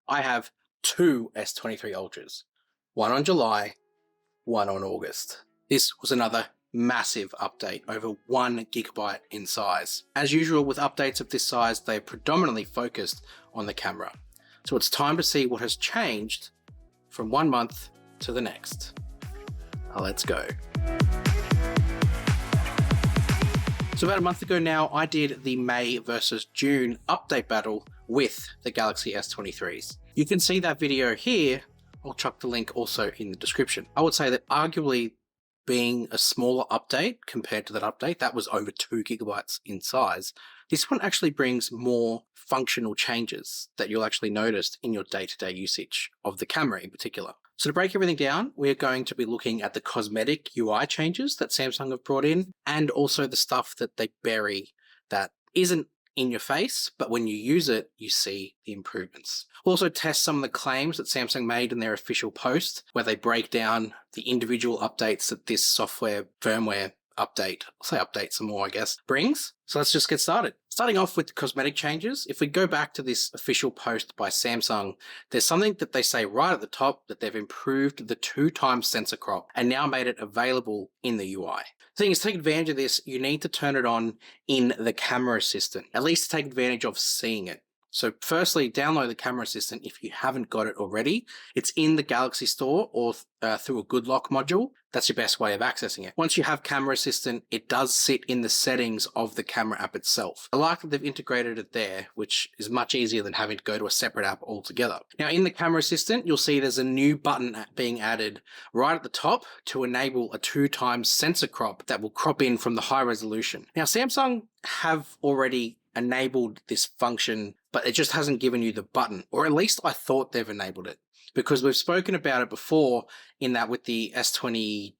I have two S23 Ultras, one on July, one on August. This was another massive update, over 1 gigabyte in size. As usual with updates of this size, they're predominantly focused on the camera. So it's time to see what has changed from 1 month to the next. Let's go. So about a month ago now, I did the May versus June update battle with the Galaxy S23s. You can see that video here. I'll chuck the link also in the description. I would say that arguably being a smaller update compared to that update, that was over 2 gigabytes in size. This one actually brings more functional changes that you'll actually notice in your day-to-day usage of the camera in particular. So to break everything down, we're going to be looking at the cosmetic UI changes that Samsung have brought in, and also the stuff that they bury that isn't in your face, but when you use it, you see the improvements. We'll also test some of the claims that Samsung made in their official post, where they break down the individual updates that this software firmware update, I'll say update some more I guess, brings. So let's just get started. Starting off with the cosmetic changes, if we go back to this official post by Samsung, there's something that they say right at the top, that they've improved the 2x sensor crop and now made it available in the UI. The thing is, to take advantage of this, you need to turn it on in the camera assistant, at least to take advantage of seeing it. So firstly, download the camera assistant if you haven't got it already. It's in the Galaxy Store or through a Good Lock module. That's your best way of accessing it. Once you have camera assistant, it does sit in the settings of the camera app itself. I like that they've integrated it there, which is much easier than having to go to a separate app altogether. Now in the camera assistant, you'll see there's a new button being added right at the top to enable a 2x sensor crop that will crop in from the high resolution. Now Samsung have already enabled this function, but it just hasn't given you the button, or at least I thought they've enabled it, because we've spoken about it before in that with the S22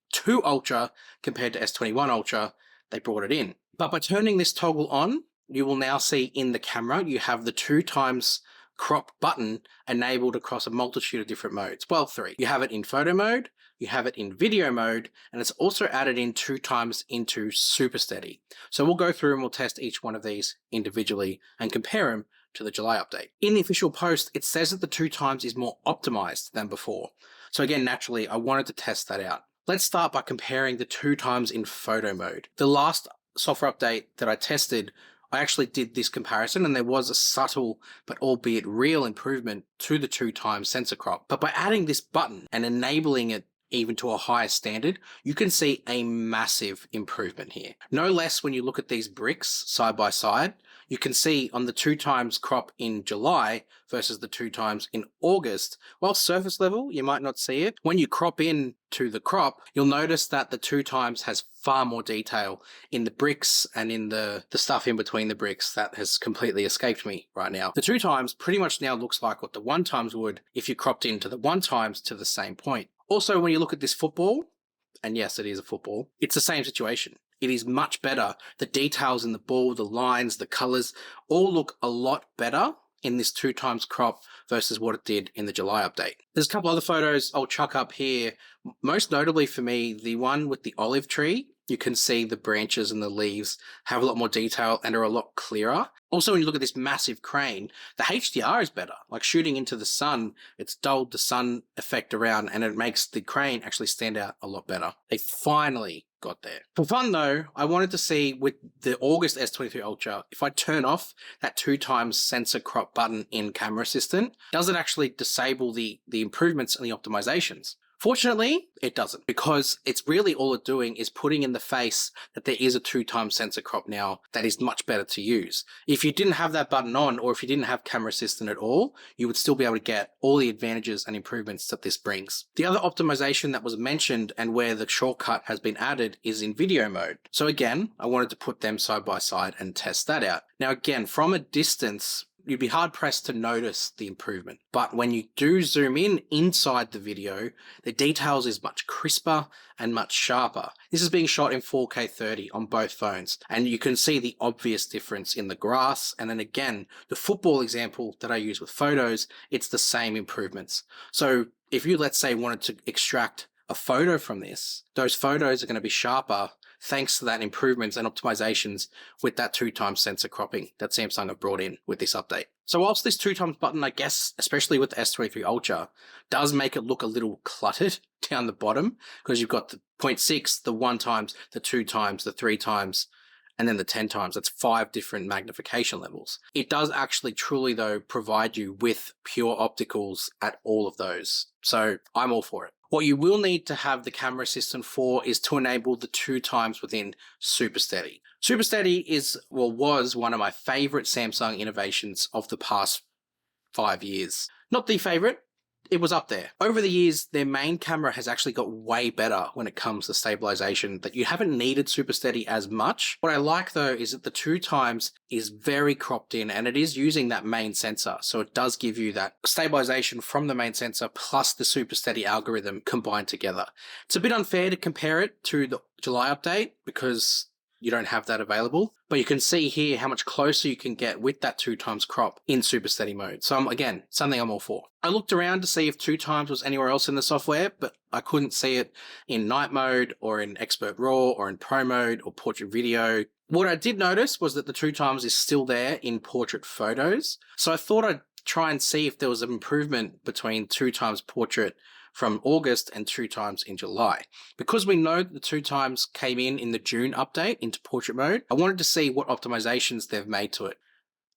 Ultra compared to S21 Ultra, they brought it in. But by turning this toggle on, you will now see in the camera, you have the 2x crop button enabled across a multitude of different modes. Well, 3. You have it in photo mode, you have it in video mode, and it's also added in 2x into super steady. So we'll go through and we'll test each one of these individually and compare them to the July update. In the official post, it says that the 2x is more optimized than before. So again, naturally, I wanted to test that out. Let's start by comparing the 2x in photo mode. The last software update that I tested, I actually did this comparison and there was a subtle but albeit real improvement to the 2x sensor crop. But by adding this button and enabling it even to a higher standard, you can see a massive improvement here. No less when you look at these bricks side by side, you can see on the 2x crop in July versus the 2x in August, while surface level, you might not see it. When you crop in to the crop, you'll notice that the 2x has far more detail in the bricks and in the stuff in between the bricks that has completely escaped me right now. The 2x pretty much now looks like what the 1x would if you cropped into the 1x to the same point. Also, when you look at this football, and yes, it is a football, it's the same situation. It is much better. The details in the ball, the lines, the colors, all look a lot better in this 2x crop versus what it did in the July update. There's a couple other photos I'll chuck up here. Most notably for me, the one with the olive tree. You can see the branches and the leaves have a lot more detail and are a lot clearer. Also, when you look at this massive crane, the HDR is better. Like shooting into the sun, it's dulled the sun effect around and it makes the crane actually stand out a lot better. They finally got there. For fun though, I wanted to see with the August S23 Ultra, if I turn off that 2x sensor crop button in camera assistant, does it actually disable the improvements and the optimizations? Fortunately, it doesn't, because it's really all it's doing is putting in the face that there is a 2x sensor crop now that is much better to use. If you didn't have that button on, or if you didn't have camera assistant at all, you would still be able to get all the advantages and improvements that this brings. The other optimization that was mentioned and where the shortcut has been added is in video mode. So again, I wanted to put them side by side and test that out. Now again, from a distance, you'd be hard pressed to notice the improvement. But when you do zoom in inside the video, the details is much crisper and much sharper. This is being shot in 4K 30 on both phones, and you can see the obvious difference in the grass. And then again, the football example that I use with photos, it's the same improvements. So if you, let's say, wanted to extract a photo from this, those photos are going to be sharper thanks to that improvements and optimizations with that 2x sensor cropping that Samsung have brought in with this update. So whilst this 2x button, I guess, especially with the S23 Ultra, does make it look a little cluttered down the bottom, because you've got the 0.6, the 1x, the 2x, the 3x, and then the 10x. That's 5 different magnification levels. It does actually truly, though, provide you with pure opticals at all of those. So I'm all for it. What you will need to have the camera assistant for is to enable the 2x within Super Steady. Super Steady was one of my favorite Samsung innovations of the past 5 years. Not the favorite, it was up there. Over the years, their main camera has actually got way better when it comes to stabilization, that you haven't needed Super Steady as much. What I like though is that the 2x is very cropped in, and it is using that main sensor. So it does give you that stabilization from the main sensor plus the Super Steady algorithm combined together. It's a bit unfair to compare it to the July update because you don't have that available, but you can see here how much closer you can get with that 2x crop in Super Steady mode. So again, something I'm all for. I looked around to see if 2x was anywhere else in the software, but I couldn't see it in night mode or in expert raw or in pro mode or portrait video. What I did notice was that the 2x is still there in portrait photos. So I thought I'd try and see if there was an improvement between 2x portrait from August and 2x in July. Because we know that the 2x came in the June update into portrait mode, I wanted to see what optimizations they've made to it.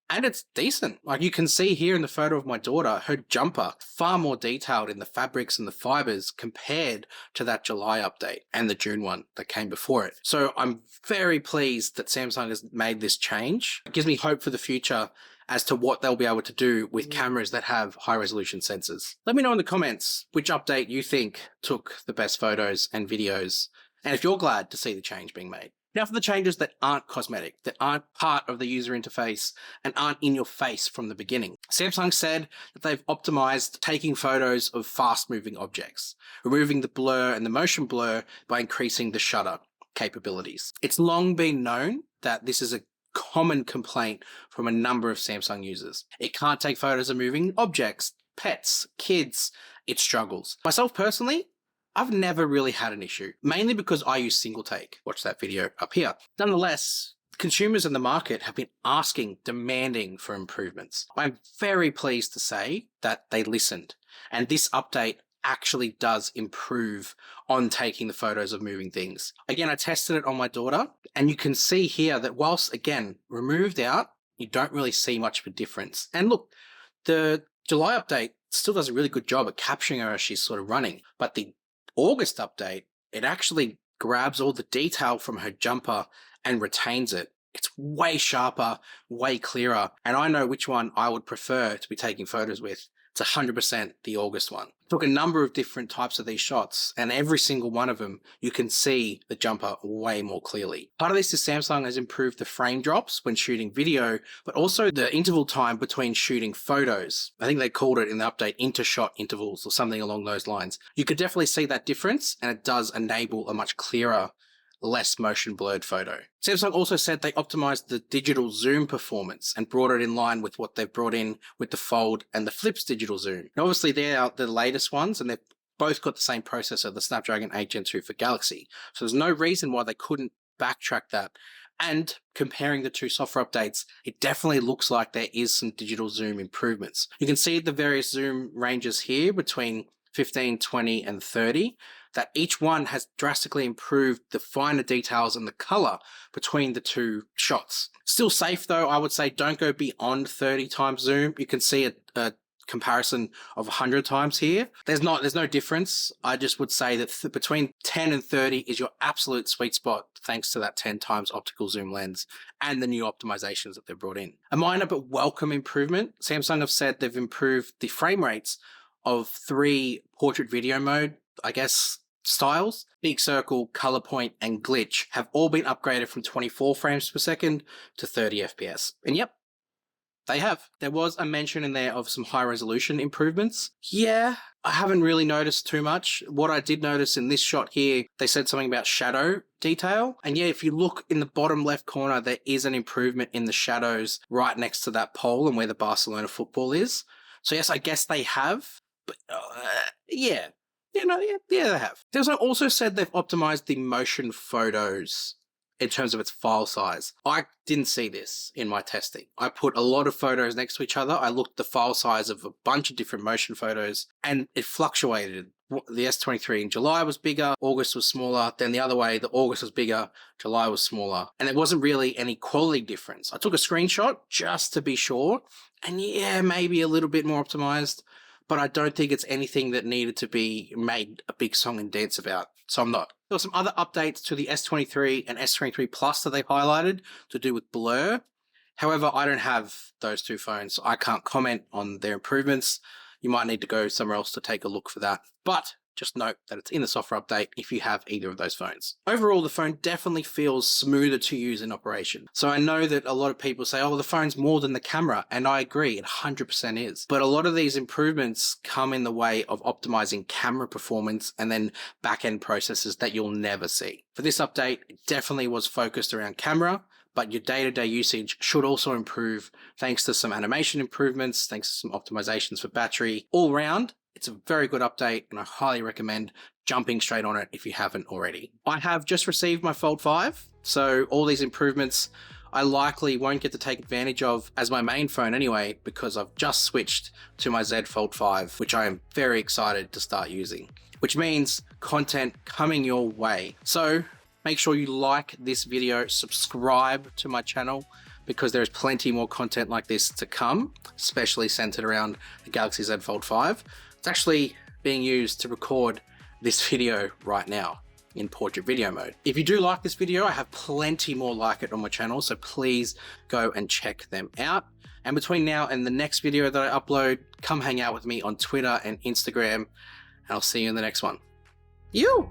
And it's decent. Like you can see here in the photo of my daughter, her jumper, far more detailed in the fabrics and the fibers compared to that July update and the June one that came before it. So I'm very pleased that Samsung has made this change. It gives me hope for the future as to what they'll be able to do with cameras that have high resolution sensors. Let me know in the comments which update you think took the best photos and videos, and if you're glad to see the change being made. Now for the changes that aren't cosmetic, that aren't part of the user interface and aren't in your face from the beginning. Samsung said that they've optimized taking photos of fast moving objects, removing the blur and the motion blur by increasing the shutter capabilities. It's long been known that this is a common complaint from a number of Samsung users. It can't take photos of moving objects, pets, kids. It struggles. Myself personally, I've never really had an issue, mainly because I use single take. Watch that video up here. Nonetheless, consumers in the market have been demanding for improvements. I'm very pleased to say that they listened, and this update actually does improve on taking the photos of moving things. Again, I tested it on my daughter, and you can see here that whilst, again, removed out, you don't really see much of a difference. And look, the July update still does a really good job at capturing her as she's sort of running, but the August update, it actually grabs all the detail from her jumper and retains it. It's way sharper, way clearer, and I know which one I would prefer to be taking photos with. It's 100% the August one. Took a number of different types of these shots, and every single one of them, you can see the jumper way more clearly. Part of this is Samsung has improved the frame drops when shooting video, but also the interval time between shooting photos. I think they called it in the update inter-shot intervals or something along those lines. You could definitely see that difference, and it does enable a much clearer, less motion blurred photo. Samsung also said they optimized the digital zoom performance and brought it in line with what they've brought in with the Fold and the Flip's digital zoom. And obviously they are the latest ones, and they've both got the same processor, the Snapdragon 8 Gen 2 for Galaxy. So there's no reason why they couldn't backtrack that. And comparing the two software updates, it definitely looks like there is some digital zoom improvements. You can see the various zoom ranges here between 15, 20, and 30, that each one has drastically improved the finer details and the color between the two shots. Still safe though, I would say don't go beyond 30 times zoom. You can see a comparison of 100 times here. There's no difference. I just would say that between 10 and 30 is your absolute sweet spot thanks to that 10 times optical zoom lens and the new optimizations that they've brought in. A minor but welcome improvement. Samsung have said they've improved the frame rates of 3 portrait video mode, I guess, styles. Big Circle, Color Point, and Glitch have all been upgraded from 24 frames per second to 30 FPS. And yep, they have. There was a mention in there of some high resolution improvements. Yeah, I haven't really noticed too much. What I did notice in this shot here, they said something about shadow detail. And yeah, if you look in the bottom left corner, there is an improvement in the shadows right next to that pole and where the Barcelona football is. So yes, I guess they have. But yeah, they have. Samsung also said they've optimized the motion photos in terms of its file size. I didn't see this in my testing. I put a lot of photos next to each other. I looked at the file size of a bunch of different motion photos, and it fluctuated. The S23 in July was bigger, August was smaller, then the other way, the August was bigger, July was smaller, and there wasn't really any quality difference. I took a screenshot just to be sure, and yeah, maybe a little bit more optimized, but I don't think it's anything that needed to be made a big song and dance about, so I'm not. There were some other updates to the S23 and S23 Plus that they highlighted to do with blur. However, I don't have those two phones, so I can't comment on their improvements. You might need to go somewhere else to take a look for that. But just note that it's in the software update if you have either of those phones. Overall, the phone definitely feels smoother to use in operation. So I know that a lot of people say, oh, the phone's more than the camera. And I agree, it 100% is. But a lot of these improvements come in the way of optimizing camera performance and then back-end processes that you'll never see. For this update, it definitely was focused around camera, but your day-to-day usage should also improve thanks to some animation improvements, thanks to some optimizations for battery. All round, it's a very good update, and I highly recommend jumping straight on it if you haven't already. I have just received my Fold 5, so all these improvements I likely won't get to take advantage of as my main phone anyway, because I've just switched to my Z Fold 5, which I am very excited to start using, which means content coming your way. So make sure you like this video, subscribe to my channel, because there's plenty more content like this to come, especially centered around the Galaxy Z Fold 5. It's actually being used to record this video right now in portrait video mode. If you do like this video, I have plenty more like it on my channel, so please go and check them out. And between now and the next video that I upload, come hang out with me on Twitter and Instagram, and I'll see you in the next one. You!